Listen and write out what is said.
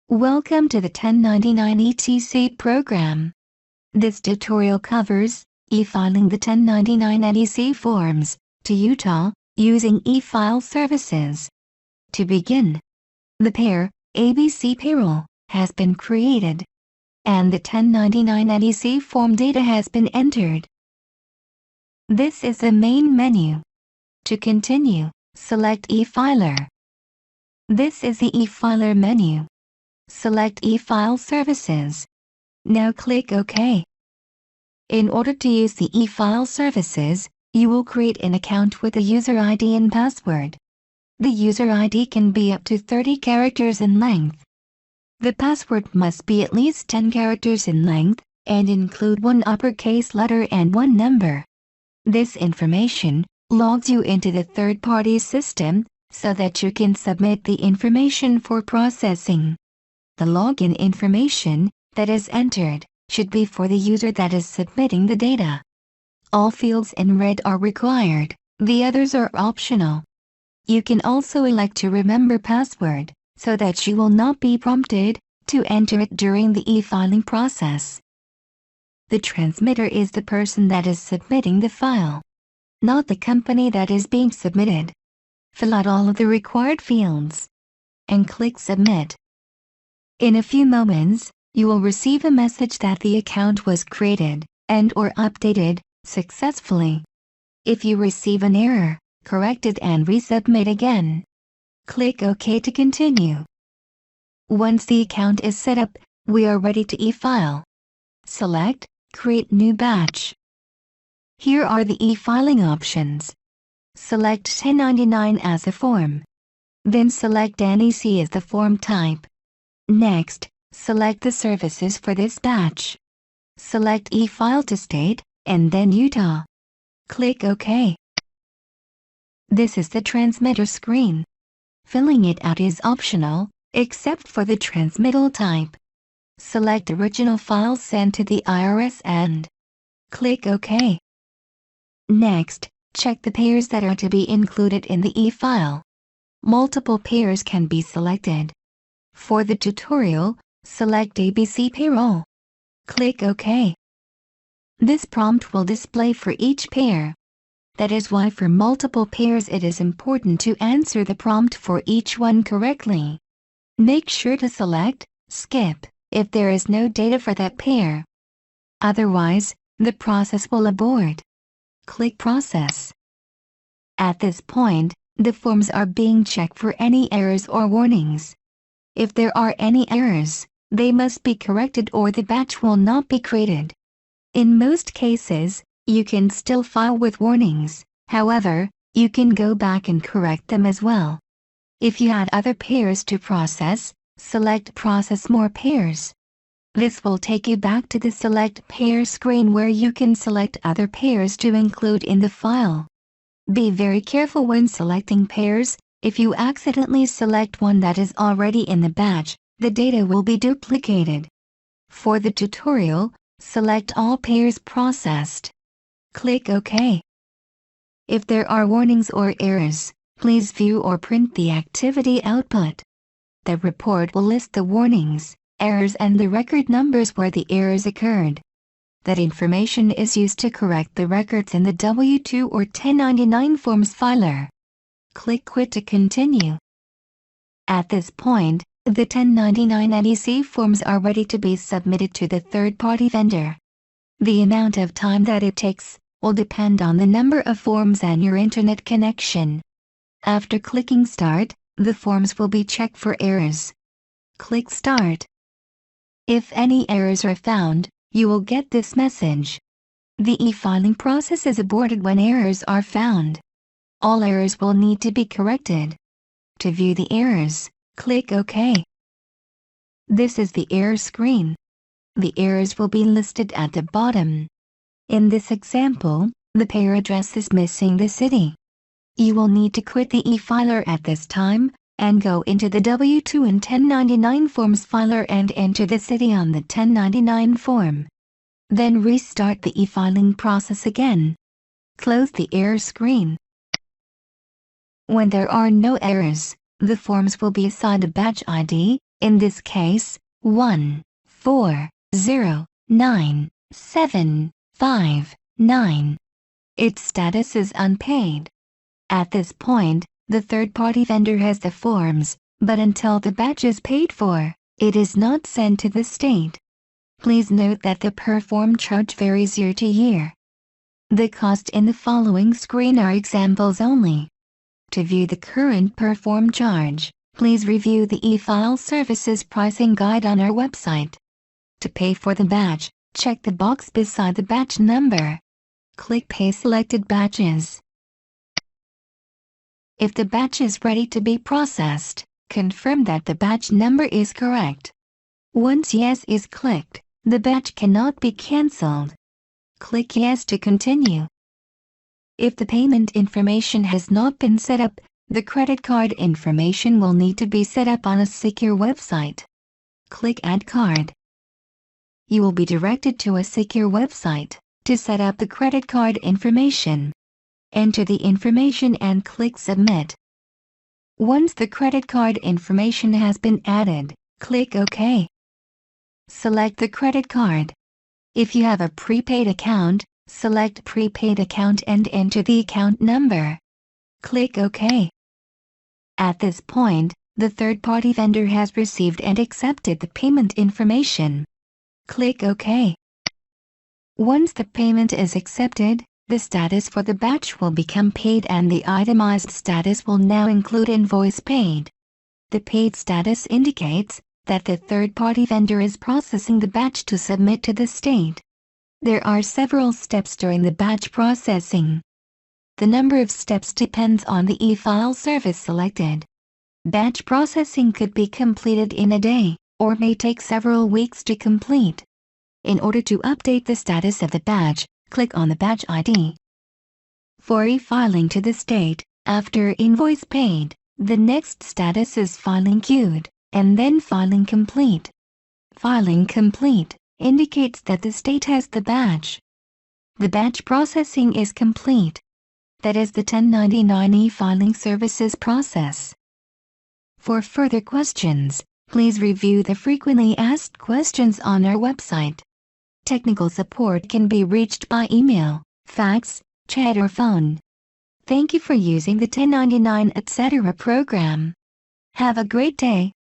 Welcome to the 1099 ETC program. This tutorial covers e-filing the 1099 NEC forms to Utah using e-file services. To begin, the pair ABC payroll has been created, and the 1099 NEC form data has been entered. This is the main menu. To continue, select e-filer. This is the e-filer menu. Select e-file services. Now click OK. In order to use the e-file services, you will create an account with a user ID and password. The user ID can be up to 30 characters in length. The password must be at least 10 characters in length, and include one uppercase letter and one number. This information logs you into the third-party system, so that you can submit the information for processing. The login information that is entered should be for the user that is submitting the data. All fields in red are required, the others are optional. You can also elect to remember password, so that you will not be prompted to enter it during the e-filing process. The transmitter is the person that is submitting the file, not the company that is being submitted. Fill out all of the required fields and click Submit. In a few moments, you will receive a message that the account was created and/or updated successfully. If you receive an error, correct it and resubmit again. Click OK to continue. Once the account is set up, we are ready to e-file. Select Create New Batch. Here are the e-filing options. Select 1099 as a form. Then select NEC as the form type. Next, select the services for this batch. Select e-file to state, and then Utah. Click OK. This is the transmitter screen. Filling it out is optional, except for the transmittal type. Select original file sent to the IRS and click OK. Next, check the pairs that are to be included in the e-file. Multiple pairs can be selected. For the tutorial, select ABC payroll. Click OK. This prompt will display for each pair. That is why for multiple pairs it is important to answer the prompt for each one correctly. Make sure to select Skip if there is no data for that pair. Otherwise, the process will abort. Click Process. At this point, the forms are being checked for any errors or warnings. If there are any errors, they must be corrected or the batch will not be created. In most cases, you can still file with warnings, however, you can go back and correct them as well. If you had other pairs to process, select Process More Pairs. This will take you back to the Select Pair screen where you can select other pairs to include in the file. Be very careful when selecting pairs. If you accidentally select one that is already in the batch, the data will be duplicated. For the tutorial, select all pairs processed. Click OK. If there are warnings or errors, please view or print the activity output. The report will list the warnings, errors and the record numbers where the errors occurred. That information is used to correct the records in the W-2 or 1099 forms filer. Click Quit to continue. At this point, the 1099 NEC forms are ready to be submitted to the third-party vendor. The amount of time that it takes will depend on the number of forms and your internet connection. After clicking Start, the forms will be checked for errors. Click Start. If any errors are found, you will get this message. The e-filing process is aborted when errors are found. All errors will need to be corrected. To view the errors, click OK. This is the error screen. The errors will be listed at the bottom. In this example, the pair address is missing the city. You will need to quit the e-filer at this time, and go into the W-2 and 1099 forms filer and enter the city on the 1099 form. Then restart the e-filing process again. Close the error screen. When there are no errors, the forms will be assigned a batch ID, In this case, 1409759. Its status is unpaid. At this point, the third-party vendor has the forms, but until the batch is paid for, it is not sent to the state. Please note that the per-form charge varies year to year. The cost in the following screen are examples only. To view the current per-form charge, please review the e-file services pricing guide on our website. To pay for the batch, check the box beside the batch number. Click Pay Selected Batches. If the batch is ready to be processed, confirm that the batch number is correct. Once Yes is clicked, the batch cannot be cancelled. Click Yes to continue. If the payment information has not been set up, the credit card information will need to be set up on a secure website. Click Add Card. You will be directed to a secure website to set up the credit card information. Enter the information and click Submit. Once the credit card information has been added, click OK. Select the credit card. If you have a prepaid account, select Prepaid Account and enter the account number. Click OK. At this point, the third-party vendor has received and accepted the payment information. Click OK. Once the payment is accepted, the status for the batch will become paid and the itemized status will now include invoice paid. The paid status indicates that the third-party vendor is processing the batch to submit to the state. There are several steps during the batch processing. The number of steps depends on the e-file service selected. Batch processing could be completed in a day, or may take several weeks to complete. In order to update the status of the batch, click on the batch ID. For e-filing to the state, after invoice paid, the next status is filing queued, and then filing complete. Filing complete indicates that the state has the batch. The batch processing is complete. That is the 1099 e-filing services process. For further questions, please review the frequently asked questions on our website. Technical support can be reached by email, fax, chat or phone. Thank you for using the 1099 etc. program. Have a great day.